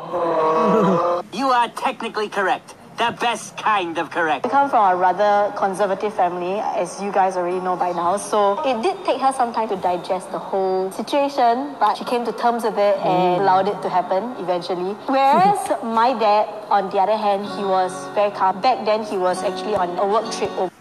You are technically correct. The best kind of correct. I come from a rather conservative family, as you guys already know by now. So it did take her some time to digest the whole situation, but she came to terms with it and allowed it to happen eventually. Whereas my dad, on the other hand, he was very calm. Back then, he was actually on a work trip overseas.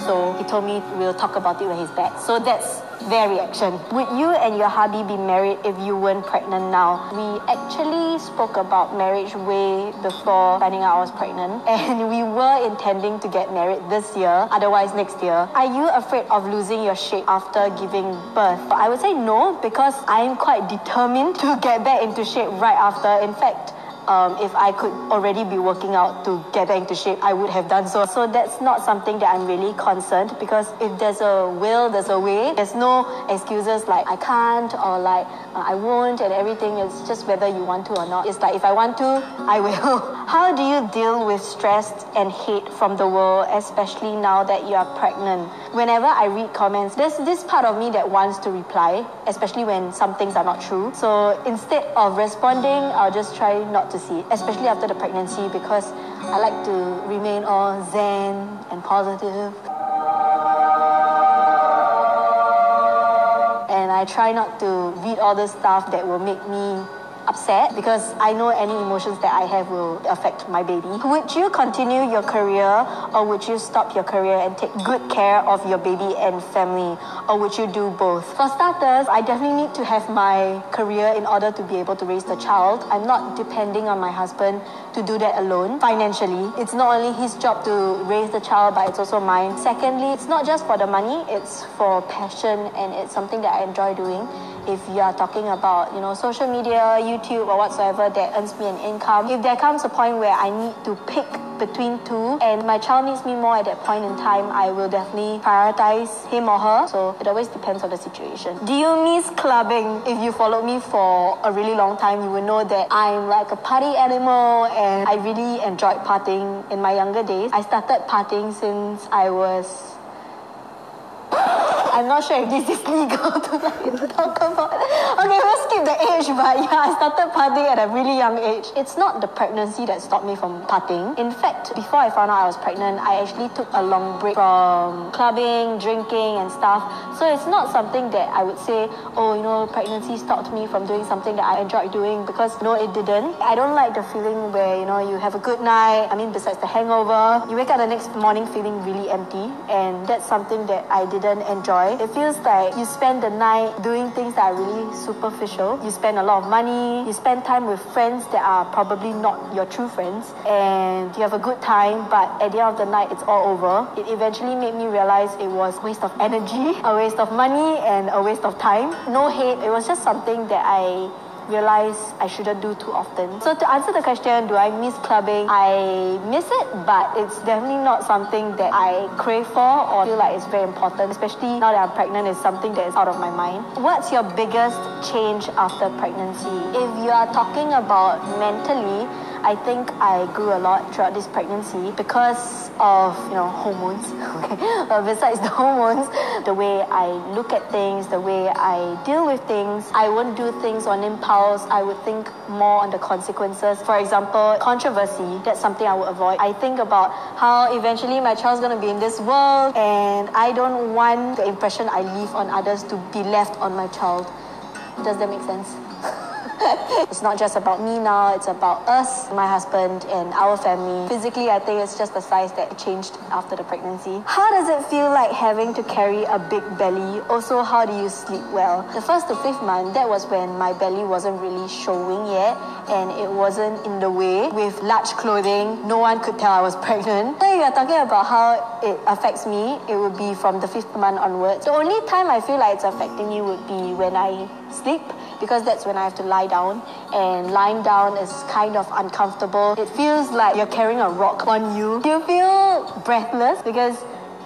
So he told me we'll talk about it when he's back. So that's their reaction. Would you and your hubby be married if you weren't pregnant now? We actually spoke about marriage way before finding out I was pregnant, and we were intending to get married this year, otherwise next year. Are you afraid of losing your shape after giving birth? I would say no, because I'm quite determined to get back into shape right after. In fact, if I could already be working out to get back into shape, I would have done so. So that's not something that I'm really concerned, because if there's a will, there's a way. There's no excuses like I can't or like I won't and everything. It's just whether you want to or not. It's like if I want to, I will. How do you deal with stress and hate from the world, especially now that you are pregnant? Whenever I read comments, there's this part of me that wants to reply, especially when some things are not true. So instead of responding, I'll just try not to see it, especially after the pregnancy, because I like to remain all zen and positive. And I try not to read all this stuff that will make me upset, because I know any emotions that I have will affect my baby. Would you continue your career, or would you stop your career and take good care of your baby and family, or would you do both? For starters, I definitely need to have my career in order to be able to raise the child. I'm not depending on my husband to do that alone financially. It's not only his job to raise the child, but it's also mine. Secondly, it's not just for the money, it's for passion, and it's something that I enjoy doing. If you are talking about, social media, YouTube or whatsoever that earns me an income, if there comes a point where I need to pick between two and my child needs me more at that point in time, I will definitely prioritize him or her. So it always depends on the situation. Do you miss clubbing? If you followed me for a really long time, you will know that I'm like a party animal, and I really enjoyed partying in my younger days. I started partying since I was... I'm not sure if this is legal to talk about. Okay, we'll skip the age, but yeah, I started partying at a really young age. It's not the pregnancy that stopped me from partying. In fact, before I found out I was pregnant, I actually took a long break from clubbing, drinking and stuff. So it's not something that I would say, pregnancy stopped me from doing something that I enjoyed doing, because no, it didn't. I don't like the feeling where, you have a good night. Besides the hangover, you wake up the next morning feeling really empty, and that's something that I didn't enjoy. It feels like you spend the night doing things that are really superficial. You spend a lot of money, you spend time with friends that are probably not your true friends, and you have a good time, but at the end of the night, it's all over. It eventually made me realize it was a waste of energy, a waste of money, and a waste of time. No hate, it was just something that I realize I shouldn't do too often. So to answer the question, do I miss clubbing? I miss it, but it's definitely not something that I crave for or feel like it's very important, especially now that I'm pregnant. It's something that is out of my mind. What's your biggest change after pregnancy? If you are talking about mentally, I think I grew a lot throughout this pregnancy because of, hormones. Besides the hormones, the way I look at things, the way I deal with things, I won't do things on impulse. I would think more on the consequences. For example, controversy, that's something I would avoid. I think about how eventually my child's going to be in this world, and I don't want the impression I leave on others to be left on my child. Does that make sense? It's not just about me now, it's about us, my husband, and our family. Physically, I think it's just the size that changed after the pregnancy. How does it feel like having to carry a big belly? Also, how do you sleep well? The 1st to 5th month, that was when my belly wasn't really showing yet, and it wasn't in the way. With large clothing, no one could tell I was pregnant. So if you're talking about how it affects me, it would be from the 5th month onwards. The only time I feel like it's affecting me would be when I sleep, because that's when I have to lie down, and lying down is kind of uncomfortable. It feels like you're carrying a rock on you. You feel breathless because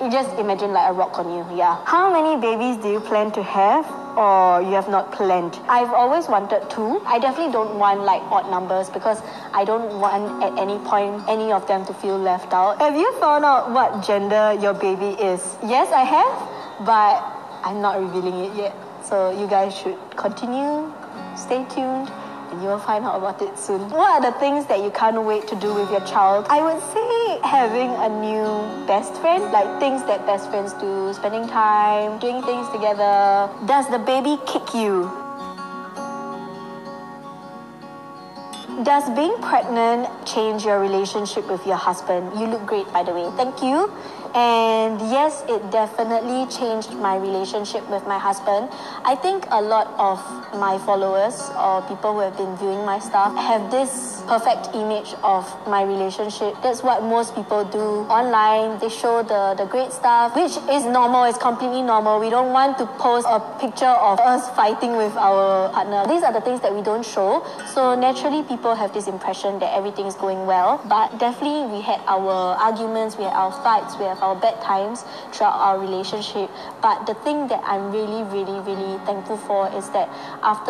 you just imagine like a rock on you. Yeah. How many babies do you plan to have? or you have not planned? I've always wanted two. I definitely don't want like odd numbers because I don't want at any point any of them to feel left out. Have you found out what gender your baby is? Yes, I have, but I'm not revealing it yet. So you guys should continue, stay tuned, and you will find out about it soon. What are the things that you can't wait to do with your child? I would say having a new best friend, like things that best friends do, spending time, doing things together. Does the baby kick you? Does being pregnant change your relationship with your husband? You look great, by the way. Thank you. And yes, it definitely changed my relationship with my husband. I think a lot of my followers or people who have been viewing my stuff have this perfect image of my relationship. That's what most people do online. They show the great stuff, which is normal. It's completely normal. We don't want to post a picture of us fighting with our partner. These are the things that we don't show. So naturally, people have this impression that everything is going well. But definitely, we had our arguments, we had our fights, we have our bad times throughout our relationship. But the thing that I'm really thankful for is that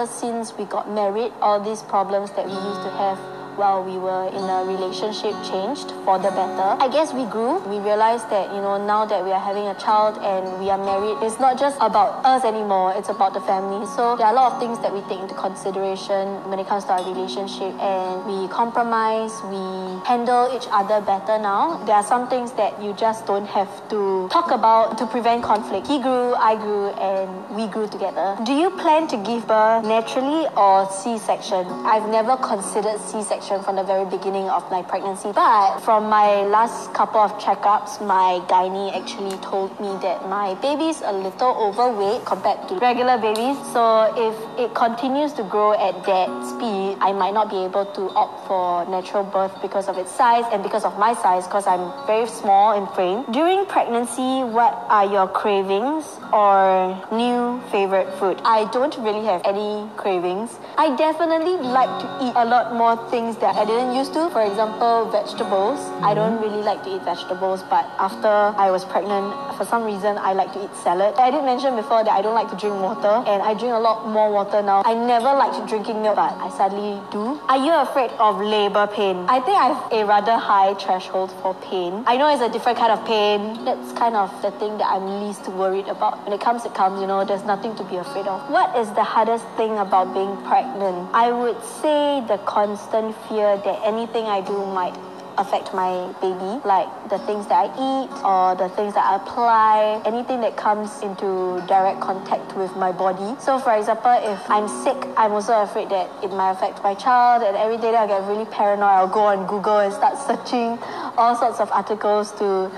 since we got married, all these problems that we used to have while we were in a relationship changed for the better. I guess we grew. We realized that, now that we are having a child and we are married, it's not just about us anymore, it's about the family. So there are a lot of things that we take into consideration when it comes to our relationship, and we compromise, we handle each other better now. There are some things that you just don't have to talk about to prevent conflict. He grew, I grew, and we grew together. Do you plan to give birth naturally or C-section? I've never considered C-section from the very beginning of my pregnancy, but from my last couple of checkups, my gynae actually told me that my baby's a little overweight compared to regular babies. So if it continues to grow at that speed, I might not be able to opt for natural birth because of its size and because of my size, because I'm very small in frame. During pregnancy, what are your cravings or new favorite food? I don't really have any cravings. I definitely like to eat a lot more things that I didn't used to. For example, vegetables. I don't really like to eat vegetables, but after I was pregnant, for some reason, I like to eat salad. I did mention before that I don't like to drink water, and I drink a lot more water now. I never liked drinking milk, but I sadly do. Are you afraid of labor pain? I think I have a rather high threshold for pain. I know it's a different kind of pain. That's kind of the thing that I'm least worried about. When it comes, it comes, there's nothing to be afraid of. What is the hardest thing about being pregnant? I would say the constant fear that anything I do might affect my baby, like the things that I eat or the things that I apply, anything that comes into direct contact with my body. So for example, if I'm sick, I'm also afraid that it might affect my child, and every day I get really paranoid. I'll go on Google and start searching all sorts of articles to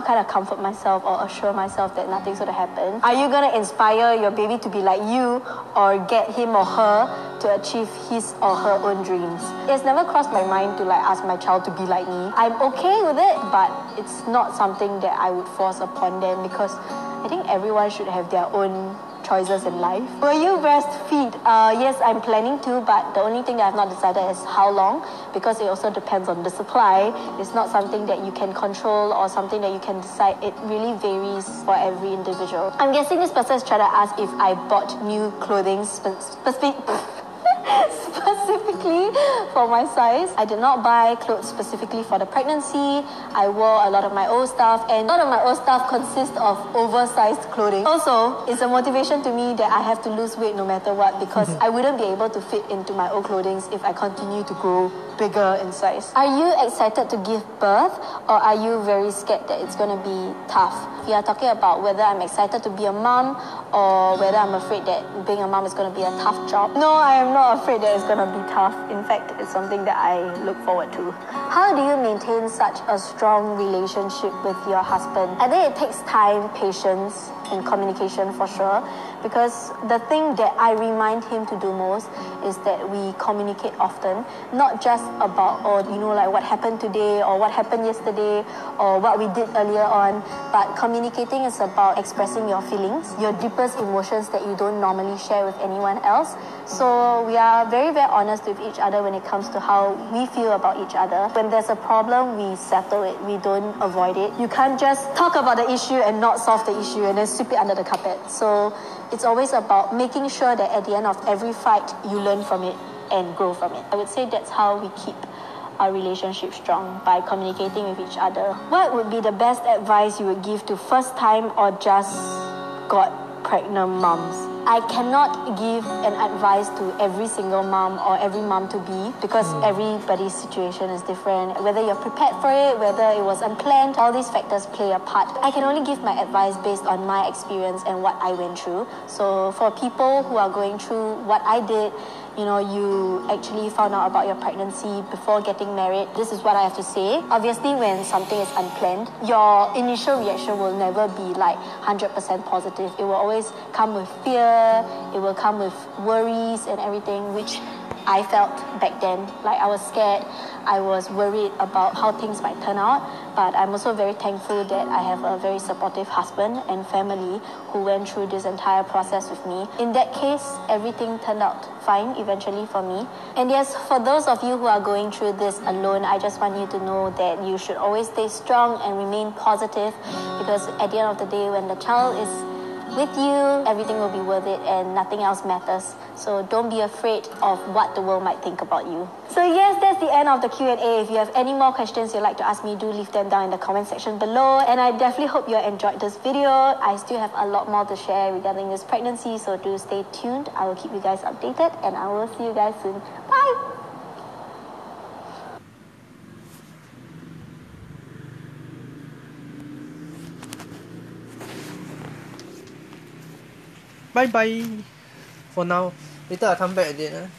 kind of comfort myself or assure myself that nothing's going to happen. Are you going to inspire your baby to be like you or get him or her to achieve his or her own dreams? It's never crossed my mind to ask my child to be like me. I'm okay with it, but it's not something that I would force upon them, because I think everyone should have their own choices in life. Will you breastfeed? Yes, I'm planning to, but the only thing that I've not decided is how long, because it also depends on the supply. It's not something that you can control or something that you can decide. It really varies for every individual. I'm guessing this person is trying to ask if I bought new clothing specifically for my size. I did not buy clothes specifically for the pregnancy. I wore a lot of my old stuff, and a lot of my old stuff consists of oversized clothing. Also, it's a motivation to me that I have to lose weight no matter what, because I wouldn't be able to fit into my old clothing if I continue to grow bigger in size. Are you excited to give birth, or are you very scared that it's going to be tough? If you are talking about whether I'm excited to be a mom or whether I'm afraid that being a mom is going to be a tough job, no, I am not afraid that it's going to be tough. In fact, it's something that I look forward to. How do you maintain such a strong relationship with your husband? I think it takes time, patience, and communication for sure, because the thing that I remind him to do most is that we communicate often, not just about what happened today or what happened yesterday or what we did earlier on, but communicating is about expressing your feelings, your deepest emotions that you don't normally share with anyone else. So we are very honest with each other when it comes to how we feel about each other. When there's a problem, we settle it. We don't avoid it. You can't just talk about the issue and not solve the issue and then sweep it under the carpet. So It's always about making sure that at the end of every fight, you learn from it and grow from it. I would say that's how we keep our relationship strong, by communicating with each other. What would be the best advice you would give to first-time or just got pregnant moms? I cannot give an advice to every single mom or every mom to be, because everybody's situation is different. Whether you're prepared for it, whether it was unplanned, all these factors play a part. I can only give my advice based on my experience and what I went through. So for people who are going through what I did, you know, you actually found out about your pregnancy before getting married, this is what I have to say. Obviously, when something is unplanned, your initial reaction will never be like 100% positive. It will always come with fear, it will come with worries and everything, which I felt back then. Like, I was scared, I was worried about how things might turn out, but I'm also very thankful that I have a very supportive husband and family who went through this entire process with me. In that case, everything turned out fine eventually for me. And yes, for those of you who are going through this alone, I just want you to know that you should always stay strong and remain positive, because at the end of the day, when the child is with you, everything will be worth it and nothing else matters. So don't be afraid of what the world might think about you. So yes, that's the end of the Q&A. If you have any more questions you'd like to ask me, do leave them down in the comment section below. And I definitely hope you enjoyed this video. I still have a lot more to share regarding this pregnancy, so do stay tuned. I will keep you guys updated and I will see you guys soon. Bye! Bye bye for now. Later I'll come back again.